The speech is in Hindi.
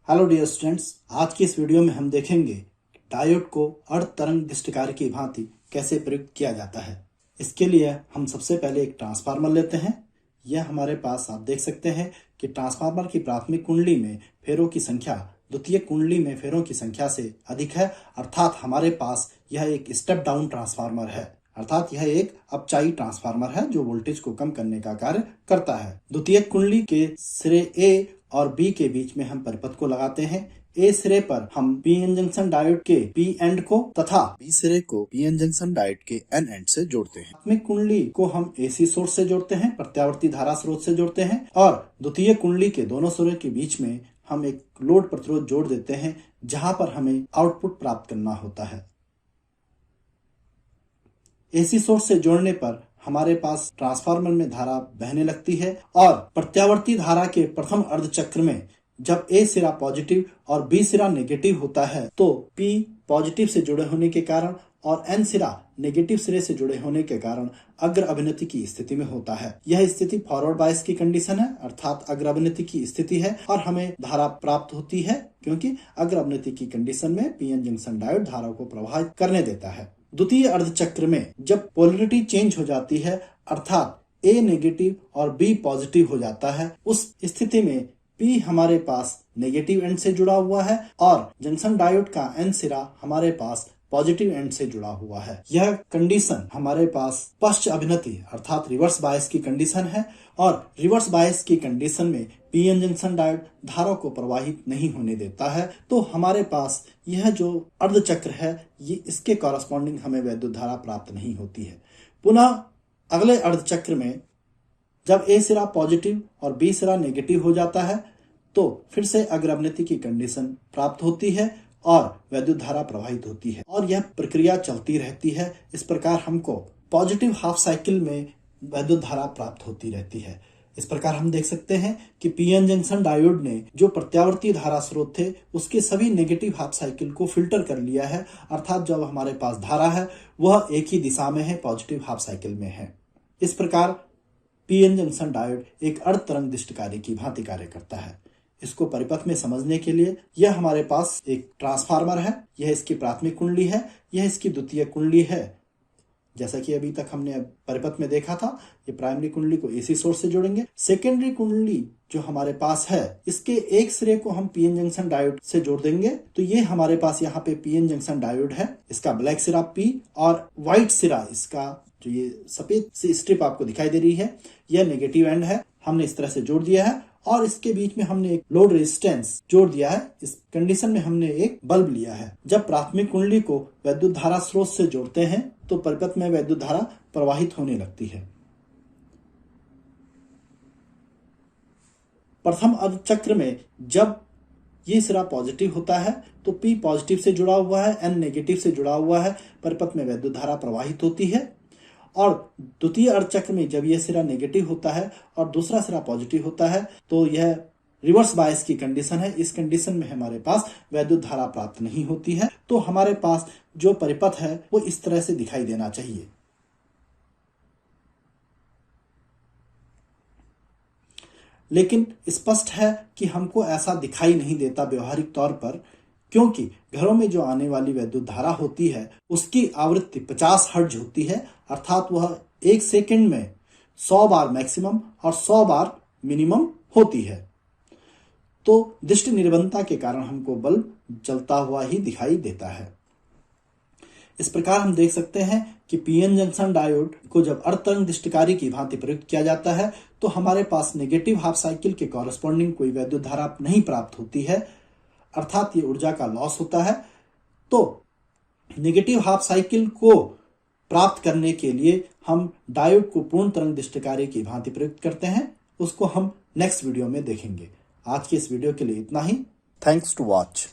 हेलो डियर स्टूडेंट्स, आज की इस वीडियो में हम देखेंगे डायोड को अर्ध तरंग दृष्टिकारी की भांति कैसे प्रयुक्त किया जाता है। इसके लिए हम सबसे पहले एक ट्रांसफार्मर लेते हैं। यह हमारे पास आप देख सकते हैं कि ट्रांसफार्मर की प्राथमिक कुंडली में फेरों की संख्या द्वितीय कुंडली में फेरों की संख्या से अधिक है, अर्थात हमारे पास यह एक स्टेप डाउन ट्रांसफार्मर है, अर्थात यह एक अपचाई ट्रांसफार्मर है जो वोल्टेज को कम करने का कार्य करता है। द्वितीय कुंडली के सिरे ए और बी के बीच में हम परिपथ को लगाते हैं। ए सिरे पर हम पी एन जंक्शन डायोड के पी एंड को तथा बी सिरे को पी एन जंक्शन डायोड के एन एंड से जोड़ते हैं। प्राथमिक कुंडली को हम एसी सोर्स से जोड़ते हैं, प्रत्यावर्ती धारा स्रोत से जोड़ते हैं और द्वितीय कुंडली के दोनों सिरों के बीच में हम एक लोड प्रतिरोध जोड़ देते हैं, जहां पर हमें आउटपुट प्राप्त करना होता है। एसी सोर्स से जोड़ने पर हमारे पास ट्रांसफार्मर में धारा बहने लगती है और प्रत्यावर्ती धारा के प्रथम अर्ध चक्र में जब ए सिरा पॉजिटिव और बी सिरा नेगेटिव होता है तो पी पॉजिटिव से जुड़े होने के कारण और एन सिरा नेगेटिव सिरे से जुड़े होने के कारण अग्र अभिनति की स्थिति में होता है। यह स्थिति फॉरवर्ड बायस की कंडीशन है, अर्थात अग्र अभिनति की स्थिति है और हमें धारा प्राप्त होती है क्योंकि अग्र अभिनति की कंडीशन में पीएन जंक्शन डायोड धारा को प्रवाहित करने देता है। द्वितीय अर्ध चक्र में जब पोलरिटी चेंज हो जाती है, अर्थात ए नेगेटिव और बी पॉजिटिव हो जाता है, उस स्थिति में पी हमारे पास नेगेटिव एंड से जुड़ा हुआ है और जंक्शन डायोड का एन सिरा हमारे पास पॉजिटिव एंड से जुड़ा हुआ है। यह कंडीशन हमारे पास पश्च अभिनति अर्थात रिवर्स बायस की कंडीशन है और रिवर्स बायस की कंडीशन में पीएन जंक्शन डायोड धारा को प्रवाहित नहीं होने देता है। तो हमारे पास यह जो अर्ध चक्र है ये इसके कॉरस्पॉन्डिंग हमें वैद्युत धारा प्राप्त नहीं होती है। पुनः अगले अर्ध चक्र में जब ए सिरा पॉजिटिव और बी सिरा नेगेटिव हो जाता है तो फिर से अग्र अभिनति की कंडीशन प्राप्त होती है और वैद्युत धारा प्रवाहित होती है और यह प्रक्रिया चलती रहती है। इस प्रकार हमको पॉजिटिव हाफ साइकिल में वैद्युत धारा प्राप्त होती रहती है। इस प्रकार हम देख सकते हैं कि पीएन जंक्शन डायोड ने जो प्रत्यावर्ती धारा स्रोत थे उसके सभी नेगेटिव हाफ साइकिल को फिल्टर कर लिया है, अर्थात जब हमारे पास धारा है वह एक ही दिशा में है, पॉजिटिव हाफ साइकिल में है। इस प्रकार पीएन जंक्शन डायोड एक अर्ध तरंग दृष्टिकारी की भांति कार्य करता है। इसको परिपथ में समझने के लिए यह हमारे पास एक ट्रांसफार्मर है, यह इसकी प्राथमिक कुंडली है, यह इसकी द्वितीय कुंडली है। जैसा कि अभी तक हमने परिपथ में देखा था, ये प्राइमरी कुंडली को एसी सोर्स से जोड़ेंगे। सेकेंडरी कुंडली जो हमारे पास है इसके एक सिरे को हम पीएन जंक्शन डायोड से जोड़ देंगे। तो ये हमारे पास यहाँ पे पीएन जंक्शन डायोड है, इसका ब्लैक सिरा पी और व्हाइट सिरा, इसका जो ये सफेद सी स्ट्रिप आपको दिखाई दे रही है यह नेगेटिव एंड है। हमने इस तरह से जोड़ दिया है और इसके बीच में हमने एक लोड रेजिस्टेंस जोड़ दिया है। इस कंडीशन में हमने एक बल्ब लिया है। जब प्राथमिक कुंडली को वैद्युत धारा स्रोत से जोड़ते हैं तो परिपथ में वैद्युत धारा प्रवाहित होने लगती है। प्रथम अर्ध चक्र में जब ये सिरा पॉजिटिव होता है तो पी पॉजिटिव से जुड़ा हुआ है, एन नेगेटिव से जुड़ा हुआ है, परिपथ में वैद्युत धारा प्रवाहित होती है। और द्वितीय अर्ध चक्र में जब यह सिरा नेगेटिव होता है और दूसरा सिरा पॉजिटिव होता है तो यह रिवर्स बायस की कंडीशन है। इस कंडीशन में हमारे पास वैद्युत धारा प्राप्त नहीं होती है। तो हमारे पास जो परिपथ है वो इस तरह से दिखाई देना चाहिए। लेकिन स्पष्ट है कि हमको ऐसा दिखाई नहीं देता व्यवहारिक तौर पर, क्योंकि घरों में जो आने वाली वैद्युत धारा होती है उसकी आवृत्ति 50 हर्ट्ज होती है, अर्थात वह एक सेकंड में 100 बार मैक्सिमम और 100 बार मिनिमम होती है। तो दृष्टि निर्बलता के कारण हमको बल्ब जलता हुआ ही दिखाई देता है। इस प्रकार हम देख सकते हैं कि पीएन जंक्शन डायोड को जब अर्ध तरंग दृष्टिकारी की भांति प्रयुक्त किया जाता है तो हमारे पास नेगेटिव हाफ साइकिल के कॉरस्पॉन्डिंग कोई वैद्युत धारा नहीं प्राप्त होती है, अर्थात ये ऊर्जा का लॉस होता है। तो नेगेटिव हाफ साइकिल को प्राप्त करने के लिए हम डायोड को पूर्ण तरंग दृष्टिकारी की भांति प्रयुक्त करते हैं। उसको हम नेक्स्ट वीडियो में देखेंगे। आज के इस वीडियो के लिए इतना ही। Thanks to watch.